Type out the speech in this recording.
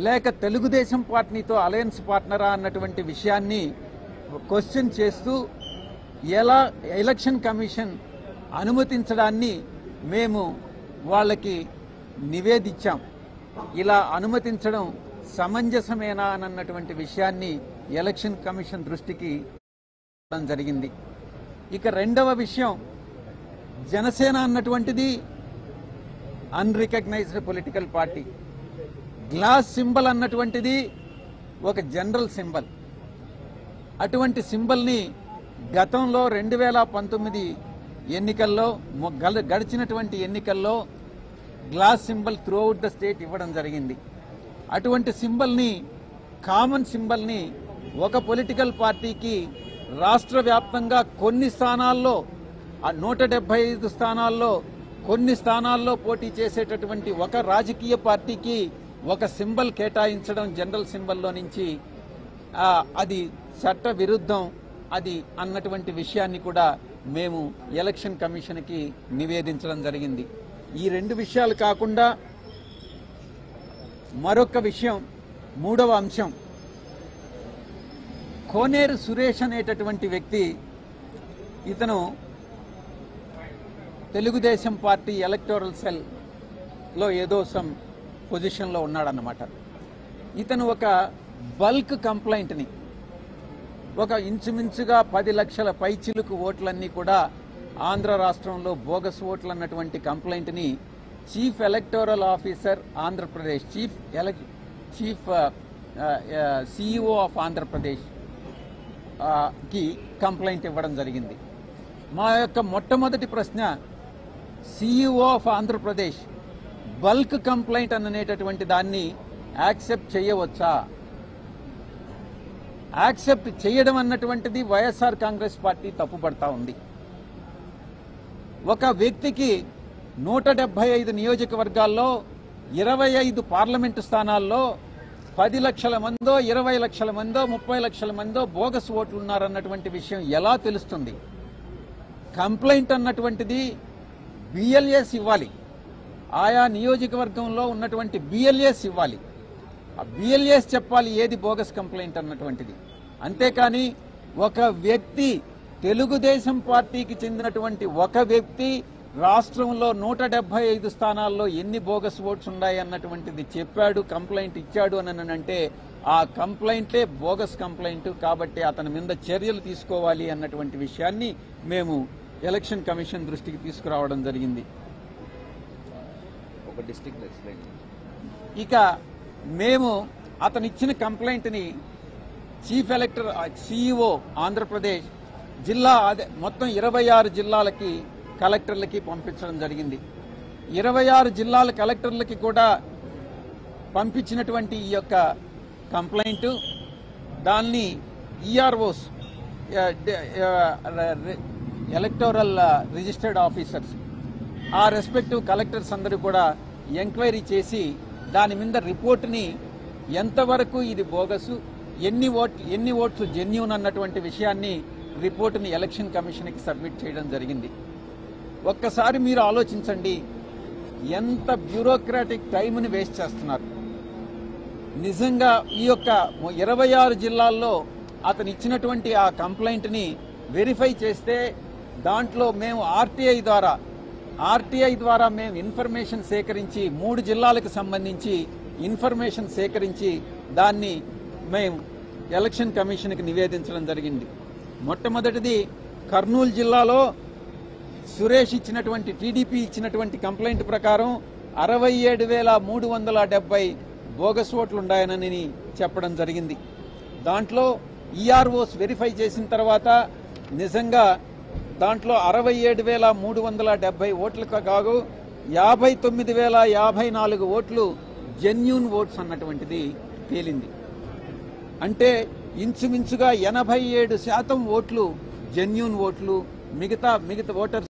లేక తెలుగుదేశం పార్టీతో అలయన్స్ పార్ట్నరా అన్నటువంటి విషయాన్ని క్వశ్చన్ చేస్తూ ఎలా ఎలక్షన్ కమిషన్ అనుమతించడాన్ని మేము వాళ్ళకి నివేదించాం. ఇలా అనుమతించడం సమంజసమేనా అన్నటువంటి విషయాన్ని ఎలక్షన్ కమిషన్ దృష్టికి జరిగింది. ఇక రెండవ విషయం, జనసేన అన్నటువంటిది unrecognised political party. Glass symbol అన్నటువంటిది ఒక జనరల్ సింబల్. అటువంటి సింబల్ని గతంలో 2019 ఎన్నికల్లో గడిచినటువంటి ఎన్నికల్లో glass symbol throughout the state ఇవ్వడం జరిగింది. అటువంటి సింబల్ని, కామన్ సింబల్ని ఒక పొలిటికల్ పార్టీకి రాష్ట్ర వ్యాప్తంగా కొన్ని స్థానాల్లో 175 స్థానాల్లో కొన్ని స్థానాల్లో పోటీ చేసేటటువంటి ఒక రాజకీయ పార్టీకి ఒక సింబల్ కేటాయించడం జనరల్ సింబల్లో నుంచి అది చట్ట విరుద్ధం అది అన్నటువంటి విషయాన్ని కూడా మేము ఎలక్షన్ కమిషన్కి నివేదించడం జరిగింది. ఈ రెండు విషయాలు కాకుండా మరొక విషయం, మూడవ అంశం, కోనేరు సురేష్ అనేటటువంటి వ్యక్తి, ఇతను తెలుగుదేశం పార్టీ ఎలక్టోరల్ సెల్లో ఏదో సమ్ పొజిషన్లో ఉన్నాడన్నమాట. ఇతను ఒక బల్క్ కంప్లైంట్ని, ఒక ఇంచుమించుగా 10 లక్షల పైచిలుకు ఓట్లన్నీ కూడా ఆంధ్ర రాష్ట్రంలో బోగస్ ఓట్లు అన్నటువంటి కంప్లైంట్ని chief electoral officer Andhra Pradesh, chief CEO of Andhra Pradesh కి కంప్లైంట్ ఇవ్వడం జరిగింది. మా యొక్క మొట్టమొదటి ప్రశ్న, CEO of Andhra Pradesh bulk complaint అనేటటువంటి దాన్ని యాక్సెప్ట్ చేయవచ్చా? యాక్సెప్ట్ చేయడం అన్నటువంటిది వైఎస్ఆర్ కాంగ్రెస్ పార్టీ తప్పుపడతా ఉంది. ఒక వ్యక్తికి 175 నియోజకవర్గాల్లో 25 పార్లమెంటు స్థానాల్లో 10 లక్షల మందో 20 లక్షల మందో 30 లక్షల మందో బోగస్ ఓట్లు ఉన్నారన్నటువంటి విషయం ఎలా తెలుస్తుంది? కంప్లైంట్ అన్నటువంటిది బిఎల్ఏస్ ఇవ్వాలి, ఆయా నియోజకవర్గంలో ఉన్నటువంటి బిఎల్ఏస్ ఇవ్వాలి. ఆ బిఎల్ఏస్ చెప్పాలి ఏది బోగస్ కంప్లైంట్ అన్నటువంటిది. అంతేకాని ఒక వ్యక్తి, తెలుగుదేశం పార్టీకి చెందినటువంటి ఒక వ్యక్తి రాష్ట్రంలో 175 స్థానాల్లో ఎన్ని బోగస్ ఓట్స్ ఉన్నాయి అన్నటువంటిది చెప్పాడు, కంప్లైంట్ ఇచ్చాడు అని అంటే ఆ కంప్లైంటే బోగస్ కంప్లైంట్. కాబట్టి అతని మీద చర్యలు తీసుకోవాలి అన్నటువంటి విషయాన్ని మేము ఎలక్షన్ కమిషన్ దృష్టికి తీసుకురావడం జరిగింది. ఇక మేము అతను ఇచ్చిన కంప్లైంట్ని చీఫ్ ఎలక్టర్ సిఇఓ ఆంధ్రప్రదేశ్ జిల్లా మొత్తం 26 జిల్లాలకి కలెక్టర్లకి పంపించడం జరిగింది. 26 జిల్లాల కలెక్టర్లకి కూడా పంపించినటువంటి ఈ యొక్క కంప్లైంట్ దాన్ని ఈఆర్ఓస్, ఎలక్టోరల్ రిజిస్టర్డ్ ఆఫీసర్స్, ఆ రెస్పెక్టివ్ కలెక్టర్స్ అందరూ కూడా ఎంక్వైరీ చేసి దాని మీద రిపోర్ట్ని ఎంతవరకు ఇది బోగసు, ఎన్ని ఓట్లు జెన్యూన్ అన్నటువంటి విషయాన్ని రిపోర్టుని ఎలక్షన్ కమిషన్కి సబ్మిట్ చేయడం జరిగింది. ఒక్కసారి మీరు ఆలోచించండి, ఎంత బ్యూరోక్రాటిక్ టైంని వేస్ట్ చేస్తున్నారు. నిజంగా ఈ యొక్క 26 జిల్లాల్లో అతను ఇచ్చినటువంటి ఆ కంప్లైంట్ని వెరిఫై చేస్తే దాంట్లో మేము ఆర్టీఐ ద్వారా మేము ఇన్ఫర్మేషన్ సేకరించి 3 జిల్లాలకు సంబంధించి ఇన్ఫర్మేషన్ సేకరించి దాన్ని మేము ఎలక్షన్ కమిషన్కి నివేదించడం జరిగింది. మొట్టమొదటిది కర్నూలు జిల్లాలో సురేష్ ఇచ్చినటువంటి, టీడీపీ ఇచ్చినటువంటి కంప్లైంట్ ప్రకారం 67,370 బోగస్ ఓట్లు ఉన్నాయని చెప్పడం జరిగింది. దాంట్లో ఈఆర్ఓస్ వెరిఫై చేసిన తర్వాత నిజంగా దాంట్లో 67,370 ఓట్లకు కాదు 59,054 ఓట్లు జెన్యూన్ ఓట్స్ అన్నటువంటిది తేలింది. అంటే ఇంచుమించుగా 87% ఓట్లు జెన్యూన్ ఓట్లు, మిగతా ఓటర్స్